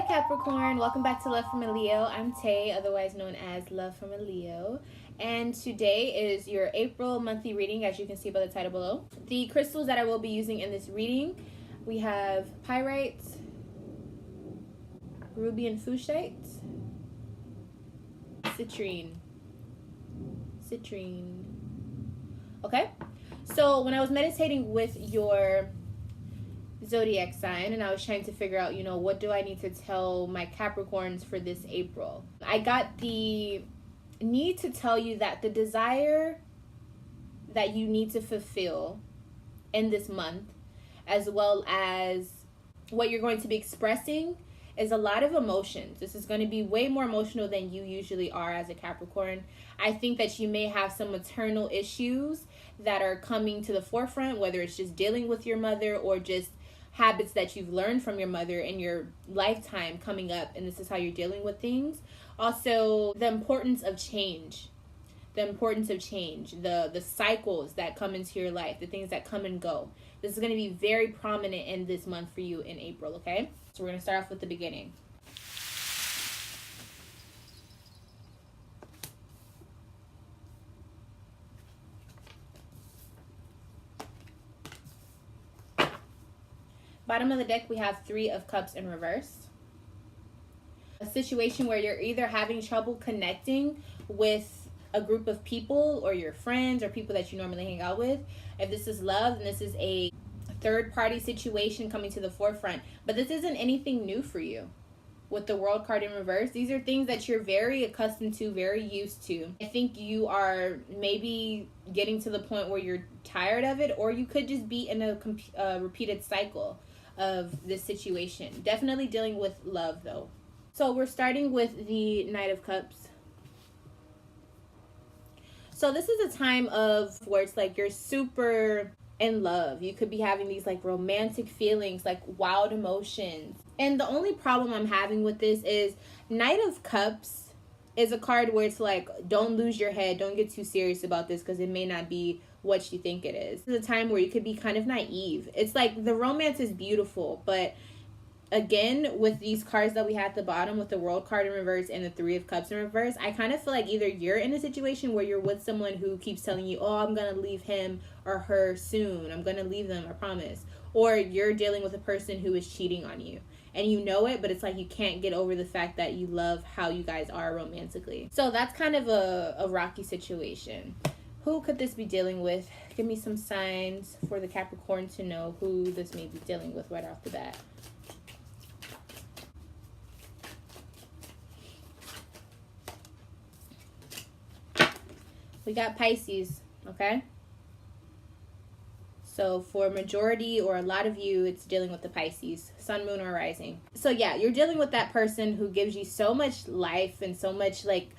Capricorn, welcome back to Love from a Leo. I'm Tay, otherwise known as Love from a Leo, and today is your April monthly reading, as you can see by the title below. The crystals that I will be using in this reading, we have pyrite, ruby and fuchsite, citrine. Okay, so when I was meditating with your zodiac sign and I was trying to figure out, what do I need to tell my Capricorns for this April, I got the need to tell you that the desire that you need to fulfill in this month, as well as what you're going to be expressing, is a lot of emotions. This is going to be way more emotional than you usually are as a Capricorn. I think that you may have some maternal issues that are coming to the forefront, whether it's just dealing with your mother or just habits that you've learned from your mother in your lifetime coming up, and this is how you're dealing with things. Also, the importance of change, the cycles that come into your life, the things that come and go. This is going to be very prominent in this month for you in April, okay? So we're going to start off with the beginning. Bottom of the deck, we have Three of Cups in reverse. A situation where you're either having trouble connecting with a group of people or your friends or people that you normally hang out with. If this is love, then this is a third-party situation coming to the forefront. But this isn't anything new for you. With the World card in reverse, these are things that you're very accustomed to, very used to. I think you are maybe getting to the point where you're tired of it, or you could just be in a repeated cycle of this situation. Definitely dealing with love, though. So we're starting with the Knight of Cups. So this is a time of where it's like you're super in love. You could be having these like romantic feelings, like wild emotions. And the only problem I'm having with this is Knight of Cups is a card where it's like, don't lose your head. Don't get too serious about this because it may not be what you think it is. This is a time where you could be kind of naive. It's like the romance is beautiful, but again, with these cards that we have at the bottom, with the World card in reverse and the Three of Cups in reverse, I kind of feel like either you're in a situation where you're with someone who keeps telling you, oh, I'm going to leave him or her soon. I'm going to leave them, I promise. Or you're dealing with a person who is cheating on you. And you know it, but it's like you can't get over the fact that you love how you guys are romantically. So that's kind of a rocky situation. Who could this be dealing with? Give me some signs for the Capricorn to know who this may be dealing with right off the bat. We got Pisces, okay? So for majority or a lot of you, it's dealing with the Pisces, sun, moon, or rising. So yeah, you're dealing with that person who gives you so much life and so much like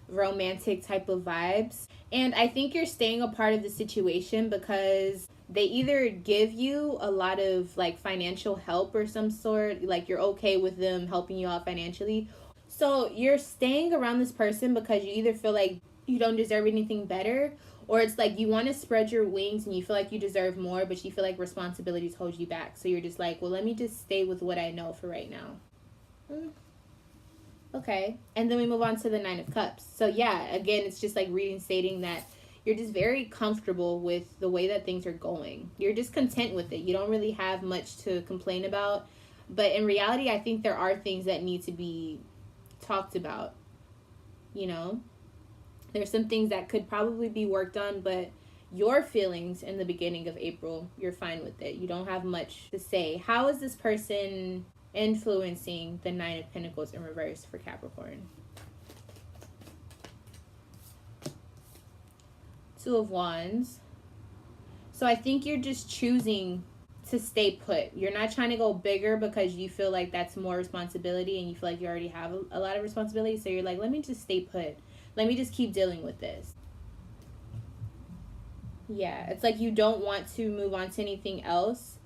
romantic type of vibes. And I think you're staying a part of the situation because they either give you a lot of like financial help or some sort, like you're okay with them helping you out financially. So you're staying around this person because you either feel like you don't deserve anything better, or it's like you want to spread your wings and you feel like you deserve more, but you feel like responsibilities hold you back. So you're just like, well, let me just stay with what I know for right now. Okay. And then we move on to the Nine of Cups. So yeah, again, it's just like reading stating that you're just very comfortable with the way that things are going. You're just content with it. You don't really have much to complain about. But in reality, I think there are things that need to be talked about. There's some things that could probably be worked on, but your feelings in the beginning of April, you're fine with it. You don't have much to say. How is this person influencing the Nine of Pentacles in reverse for Capricorn? Two of Wands. So I think you're just choosing to stay put. You're not trying to go bigger because you feel like that's more responsibility and you feel like you already have a lot of responsibility. So you're like, let me just stay put. Let me just keep dealing with this. Yeah, it's like you don't want to move on to anything else.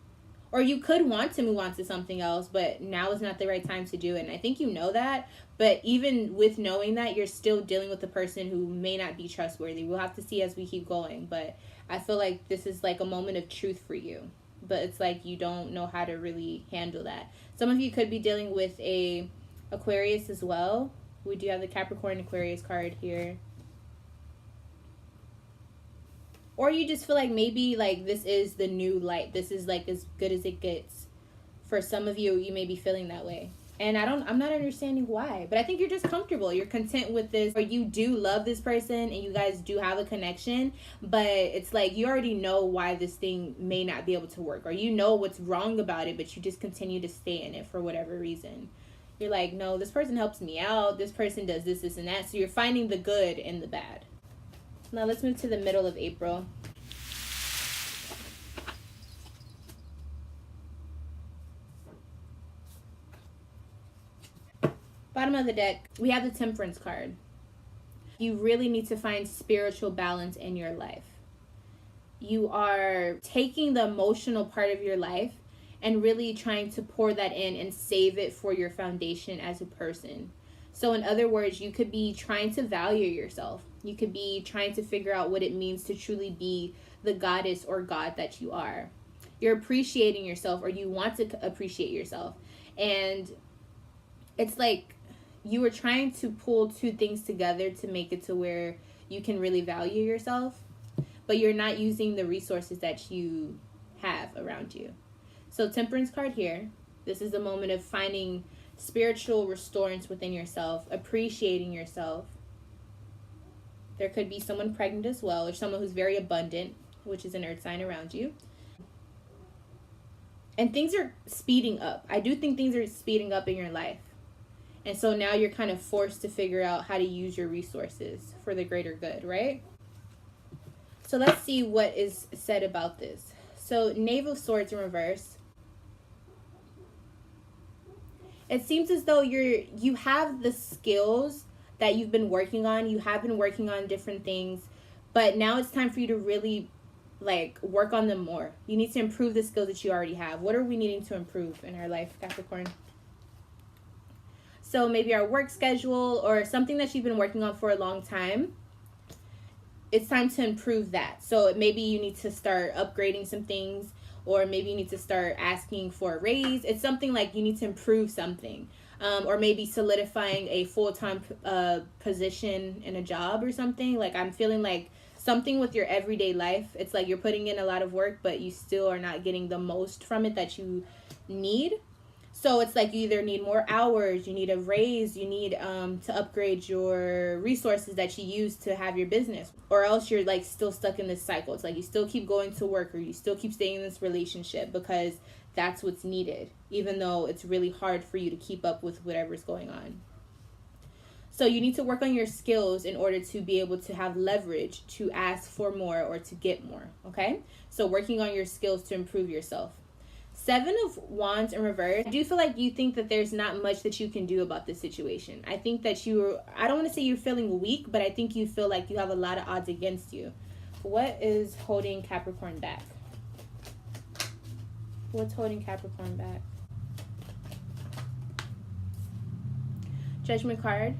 Or you could want to move on to something else, but now is not the right time to do it. And I think you know that. But even with knowing that, you're still dealing with a person who may not be trustworthy. We'll have to see as we keep going. But I feel like this is like a moment of truth for you. but it's like you don't know how to really handle that. Some of you could be dealing with a Aquarius as well. We do have the Capricorn Aquarius card here. Or you just feel like maybe like this is the new light. This is like as good as it gets. For some of you, you may be feeling that way. And I'm not understanding why. But I think you're just comfortable. You're content with this. Or you do love this person and you guys do have a connection. But it's like you already know why this thing may not be able to work. Or you know what's wrong about it, but you just continue to stay in it for whatever reason. You're like, no, this person helps me out. This person does this, this, and that. So you're finding the good in the bad. Now let's move to the middle of April. Bottom of the deck, we have the Temperance card. You really need to find spiritual balance in your life. You are taking the emotional part of your life and really trying to pour that in and save it for your foundation as a person. So in other words, you could be trying to value yourself. You could be trying to figure out what it means to truly be the goddess or god that you are. You're appreciating yourself, or you want to appreciate yourself. And it's like you were trying to pull two things together to make it to where you can really value yourself, but you're not using the resources that you have around you. So Temperance card here. This is the moment of finding spiritual restorance within yourself, appreciating yourself. There could be someone pregnant as well, or someone who's very abundant, which is an earth sign around you. And things are speeding up. I do think things are speeding up in your life. And so now you're kind of forced to figure out how to use your resources for the greater good, right? So let's see what is said about this. So Knave of Swords in reverse. It seems as though you have the skills that you've been working on. You have been working on different things, but now it's time for you to really like work on them more. You need to improve the skills that you already have. What are we needing to improve in our life, Capricorn? So maybe our work schedule or something that you've been working on for a long time. It's time to improve that. So maybe you need to start upgrading some things, or maybe you need to start asking for a raise. It's something like you need to improve something. Or maybe solidifying a full-time position in a job or something. Like I'm feeling like something with your everyday life. It's like you're putting in a lot of work, but you still are not getting the most from it that you need. So it's like you either need more hours, you need a raise, you need to upgrade your resources that you use to have your business, or else you're like still stuck in this cycle. It's like you still keep going to work, or you still keep staying in this relationship because that's what's needed, even though it's really hard for you to keep up with whatever's going on. So you need to work on your skills in order to be able to have leverage to ask for more or to get more, okay? So working on your skills to improve yourself. 7 of Wands in reverse. I do feel like you think that there's not much that you can do about this situation. I think that I don't want to say you're feeling weak, but I think you feel like you have a lot of odds against you. What is holding Capricorn back? What's holding Capricorn back? Judgment card.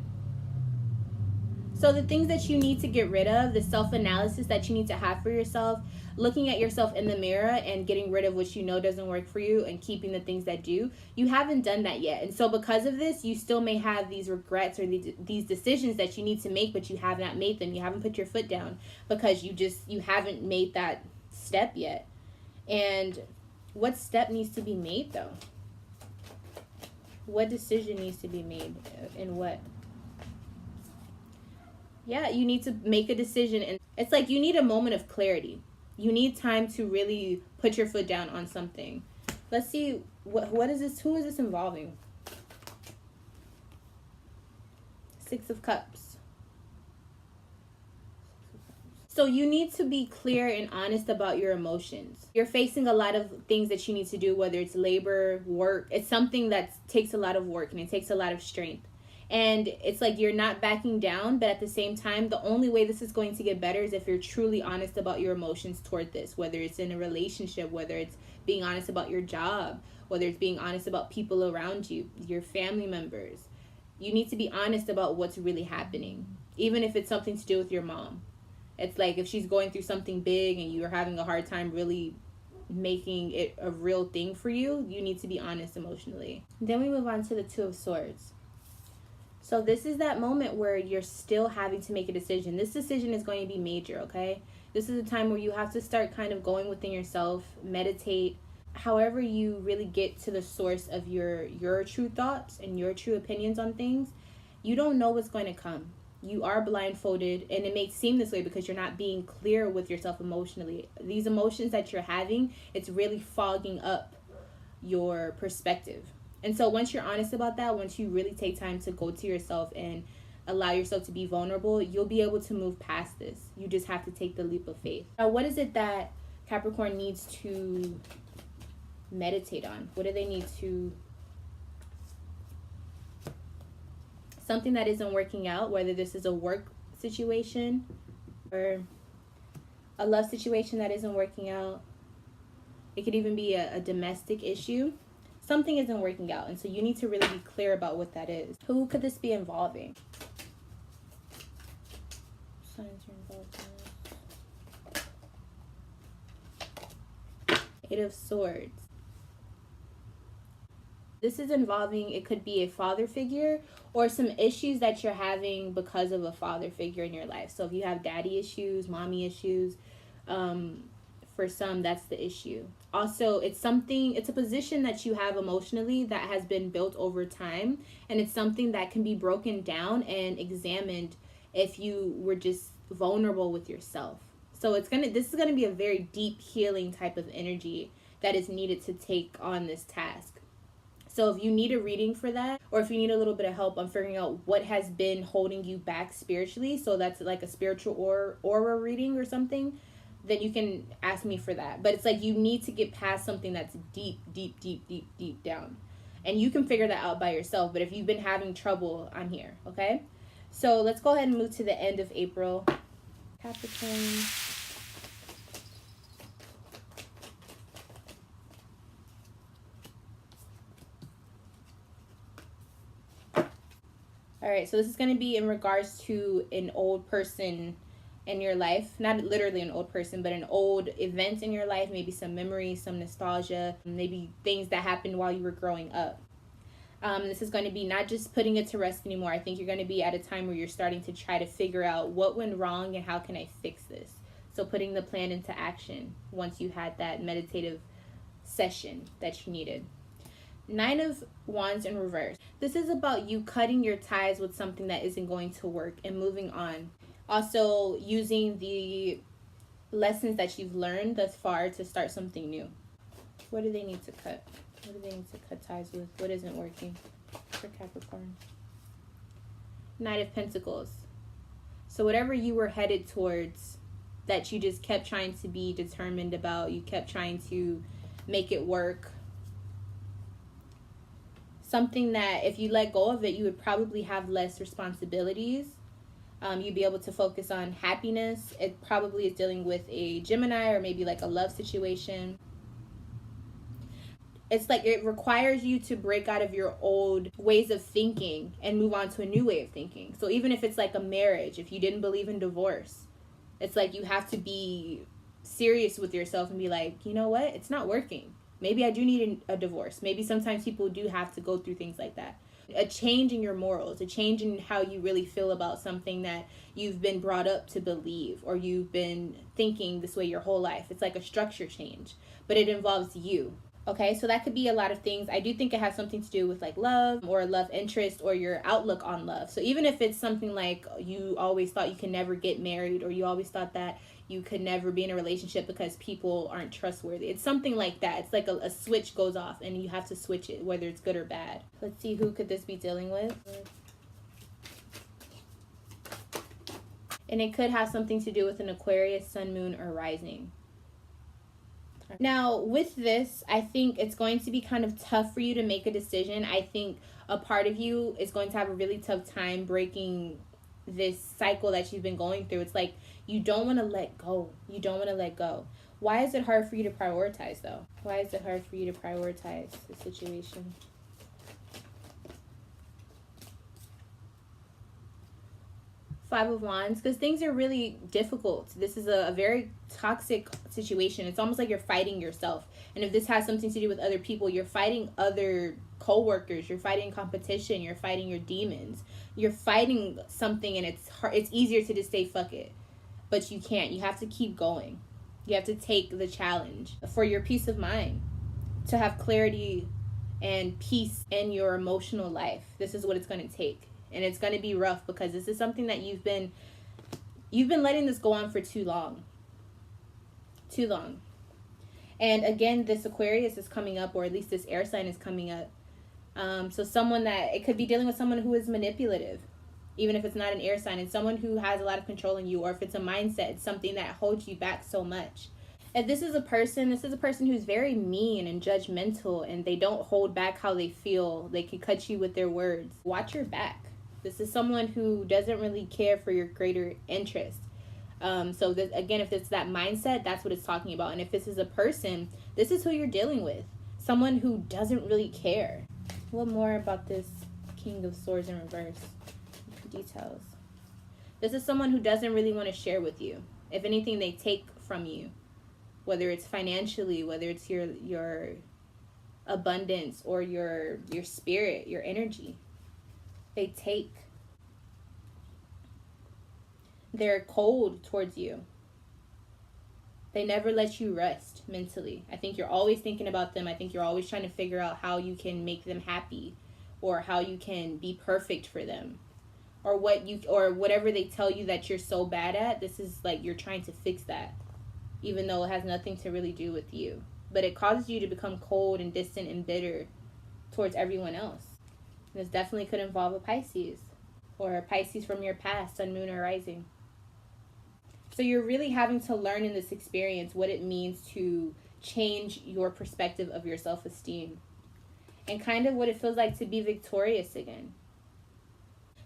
So the things that you need to get rid of, the self-analysis that you need to have for yourself, looking at yourself in the mirror and getting rid of what you know doesn't work for you and keeping the things that do, you haven't done that yet. And so because of this, you still may have these regrets or these decisions that you need to make, but you have not made them. You haven't put your foot down because you haven't made that step yet. And what step needs to be made though? What decision needs to be made and what? Yeah, you need to make a decision, and it's like you need a moment of clarity. You need time to really put your foot down on something. Let's see, what is this? Who is this involving? 6 of Cups. So you need to be clear and honest about your emotions. You're facing a lot of things that you need to do, whether it's labor, work. It's something that takes a lot of work and it takes a lot of strength. And it's like you're not backing down, but at the same time, the only way this is going to get better is if you're truly honest about your emotions toward this, whether it's in a relationship, whether it's being honest about your job, whether it's being honest about people around you, your family members. You need to be honest about what's really happening, even if it's something to do with your mom. It's like if she's going through something big and you're having a hard time really making it a real thing for you, you need to be honest emotionally. Then we move on to the Two of Swords. So this is that moment where you're still having to make a decision. This decision is going to be major, okay? This is a time where you have to start kind of going within yourself, meditate, however you really get to the source of your true thoughts and your true opinions on things. You don't know what's going to come. You are blindfolded, and it may seem this way because you're not being clear with yourself emotionally. These emotions that you're having, it's really fogging up your perspective. And so once you're honest about that, once you really take time to go to yourself and allow yourself to be vulnerable, you'll be able to move past this. You just have to take the leap of faith. Now, what is it that Capricorn needs to meditate on? What do they need to... Something that isn't working out, whether this is a work situation or a love situation that isn't working out. It could even be a domestic issue. Something isn't working out, and so you need to really be clear about what that is. Who could this be involving? Signs are involved in this. Eight of Swords. This is involving, it could be a father figure or some issues that you're having because of a father figure in your life. So if you have daddy issues, mommy issues, for some, that's the issue. Also, it's a position that you have emotionally that has been built over time, and it's something that can be broken down and examined if you were just vulnerable with yourself. So this is gonna be a very deep healing type of energy that is needed to take on this task. So if you need a reading for that, or if you need a little bit of help on figuring out what has been holding you back spiritually, so that's like a spiritual aura reading or something, then you can ask me for that. But it's like you need to get past something that's deep, deep, deep, deep, deep down. And you can figure that out by yourself. But if you've been having trouble, I'm here, okay? So let's go ahead and move to the end of April. Capricorn. All right, so this is going to be in regards to an old person in your life. Not literally an old person, but an old event in your life. Maybe some memories, some nostalgia, maybe things that happened while you were growing up. This is going to be not just putting it to rest anymore. I think you're going to be at a time where you're starting to try to figure out what went wrong and how can I fix this. So putting the plan into action once you had that meditative session that you needed. Nine of Wands in reverse. This is about you cutting your ties with something that isn't going to work and moving on. Also using the lessons that you've learned thus far to start something new. What do they need to cut? What do they need to cut ties with? What isn't working for Capricorn? Knight of Pentacles. So whatever you were headed towards that you just kept trying to be determined about, you kept trying to make it work. Something that if you let go of it, you would probably have less responsibilities. You'd be able to focus on happiness. It probably is dealing with a Gemini or maybe like a love situation. It's like it requires you to break out of your old ways of thinking and move on to a new way of thinking. So even if it's like a marriage, if you didn't believe in divorce, it's like you have to be serious with yourself and be like, you know what? It's not working. Maybe I do need a divorce. Maybe sometimes people do have to go through things like that. A change in your morals, a change in how you really feel about something that you've been brought up to believe or you've been thinking this way your whole life. It's like a structure change, but it involves you. Okay, so that could be a lot of things. I do think it has something to do with like love or love interest or your outlook on love. So even if it's something like you always thought you can never get married or you always thought that you could never be in a relationship because people aren't trustworthy. It's something like that. It's like a switch goes off and you have to switch it, whether it's good or bad. Let's see, who could this be dealing with? And it could have something to do with an Aquarius, sun, moon, or rising. Now, with this, I think it's going to be kind of tough for you to make a decision. I think a part of you is going to have a really tough time breaking this cycle that you've been going through. It's like you don't want to let go. You don't want to let go. Why is it hard for you to prioritize, though? Why is it hard for you to prioritize the situation? Five of Wands, because things are really difficult. This is a very toxic situation. It's almost like you're fighting yourself. And if this has something to do with other people, you're fighting other co-workers, you're fighting competition, you're fighting your demons. You're fighting something, and it's hard. It's easier to just say fuck it. But you can't. You have to keep going. You have to take the challenge for your peace of mind, to have clarity and peace in your emotional life. This is what it's going to take. And it's going to be rough, because this is something that you've been letting this go on for too long. Too long. And again, this Aquarius is coming up, or at least this air sign is coming up. So someone that, it could be dealing with someone who is manipulative, even if it's not an air sign, and someone who has a lot of control in you, or if it's a mindset, it's something that holds you back so much. If this is a person who's very mean and judgmental, and they don't hold back how they feel. They can cut you with their words. Watch your back. This is someone who doesn't really care for your greater interest. So that, again, if it's that mindset, that's what it's talking about. And if this is a person, this is who you're dealing with. Someone who doesn't really care. What more about this King of Swords in reverse? Details. This is someone who doesn't really want to share with you. If anything, they take from you. Whether it's financially, whether it's your abundance, or your spirit, your energy. They take. They're cold towards you. They never let you rest mentally. I think you're always thinking about them. I think you're always trying to figure out how you can make them happy, or how you can be perfect for them, or whatever they tell you that you're so bad at. This is like you're trying to fix that, even though it has nothing to really do with you. But it causes you to become cold and distant and bitter towards everyone else. And this definitely could involve a Pisces, or a Pisces from your past, sun, moon, or rising. So you're really having to learn in this experience what it means to change your perspective of your self-esteem, and kind of what it feels like to be victorious again.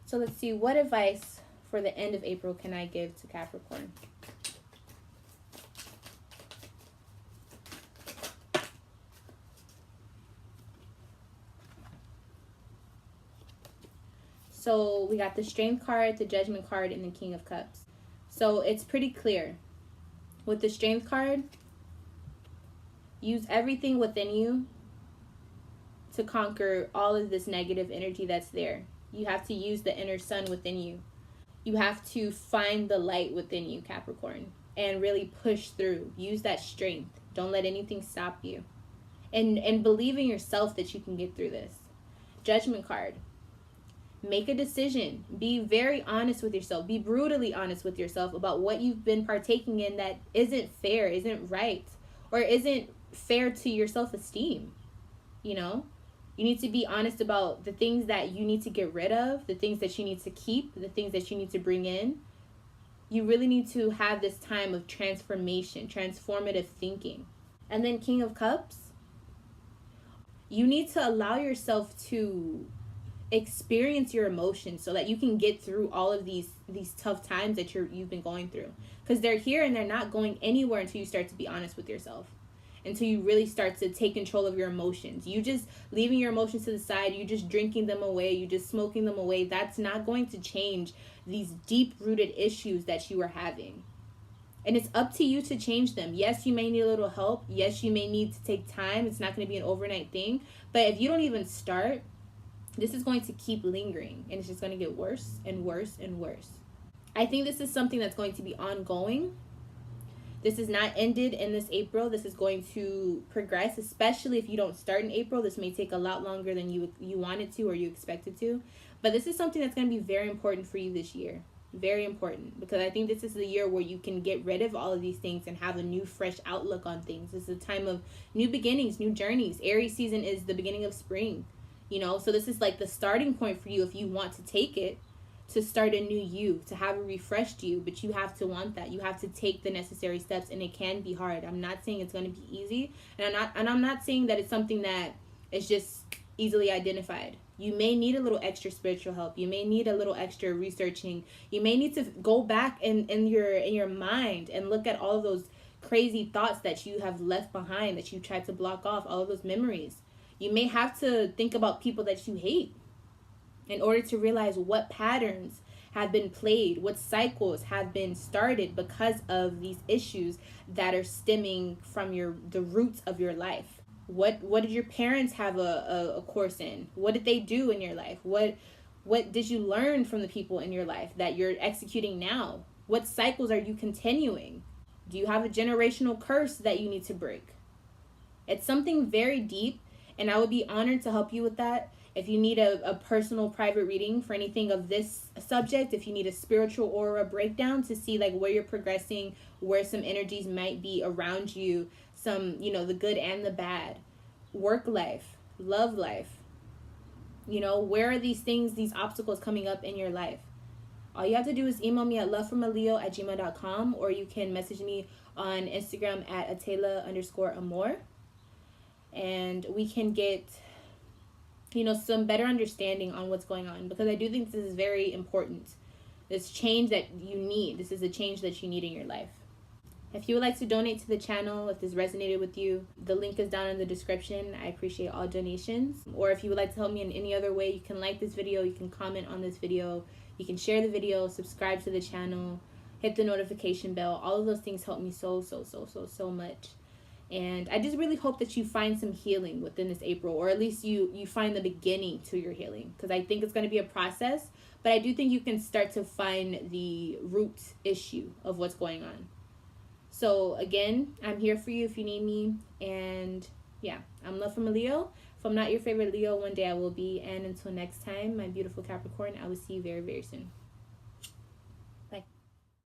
So let's see, what advice for the end of April can I give to Capricorn? So we got the Strength card, the Judgment card, and the King of Cups. So it's pretty clear. With the Strength card, use everything within you to conquer all of this negative energy that's there. You have to use the inner sun within you. You have to find the light within you, Capricorn, and really push through. Use that strength. Don't let anything stop you. And believe in yourself that you can get through this. Judgment card. Make a decision. Be very honest with yourself. Be brutally honest with yourself about what you've been partaking in that isn't fair, isn't right, or isn't fair to your self-esteem. You know? You need to be honest about the things that you need to get rid of, the things that you need to keep, the things that you need to bring in. You really need to have this time of transformation, transformative thinking. And then King of Cups. You need to allow yourself to experience your emotions so that you can get through all of these tough times that you've been going through, because they're here and they're not going anywhere until you start to be honest with yourself, until you really start to take control of your emotions. You just leaving your emotions to the side, you just drinking them away, you just smoking them away, that's not going to change these deep-rooted issues that you are having. And it's up to you to change them. Yes, you may need a little help. Yes, you may need to take time. It's not going to be an overnight thing. But if you don't even start, this is going to keep lingering, and it's just going to get worse and worse and worse. I think this is something that's going to be ongoing. This is not ended in this April. This is going to progress, especially if you don't start in April. This may take a lot longer than you wanted to or you expected to. But this is something that's going to be very important for you this year. Very important, because I think this is the year where you can get rid of all of these things and have a new, fresh outlook on things. This is a time of new beginnings, new journeys. Aries season is the beginning of spring. You know, so this is like the starting point for you if you want to take it, to start a new you, to have a refreshed you. But you have to want that. You have to take the necessary steps, and it can be hard. I'm not saying it's going to be easy, and I'm not saying that it's something that is just easily identified. You may need a little extra spiritual help. You may need a little extra researching. You may need to go back in your mind and look at all of those crazy thoughts that you have left behind, that you tried to block off, all of those memories. You may have to think about people that you hate in order to realize what patterns have been played, what cycles have been started because of these issues that are stemming from the roots of your life. What did your parents have a course in? What did they do in your life? What did you learn from the people in your life that you're executing now? What cycles are you continuing? Do you have a generational curse that you need to break? It's something very deep, and I would be honored to help you with that. If you need a personal private reading for anything of this subject, if you need a spiritual aura breakdown to see like where you're progressing, where some energies might be around you, some, the good and the bad, work life, love life, where are these things, these obstacles coming up in your life? All you have to do is email me at lovefromaleo@gmail.com, or you can message me on Instagram at Atela_amor. And we can get, some better understanding on what's going on, because I do think this is very important. This change that you need, this is a change that you need in your life. If you would like to donate to the channel, if this resonated with you, the link is down in the description. I appreciate all donations. Or if you would like to help me in any other way, you can like this video, you can comment on this video, you can share the video, subscribe to the channel, hit the notification bell. All of those things help me so much. And I just really hope that you find some healing within this April, or at least you find the beginning to your healing, because I think it's going to be a process, but I do think you can start to find the root issue of what's going on. So again, I'm here for you if you need me, and yeah, I'm Love from a Leo. If I'm not your favorite Leo, one day I will be. And until next time, my beautiful Capricorn, I will see you very, very soon.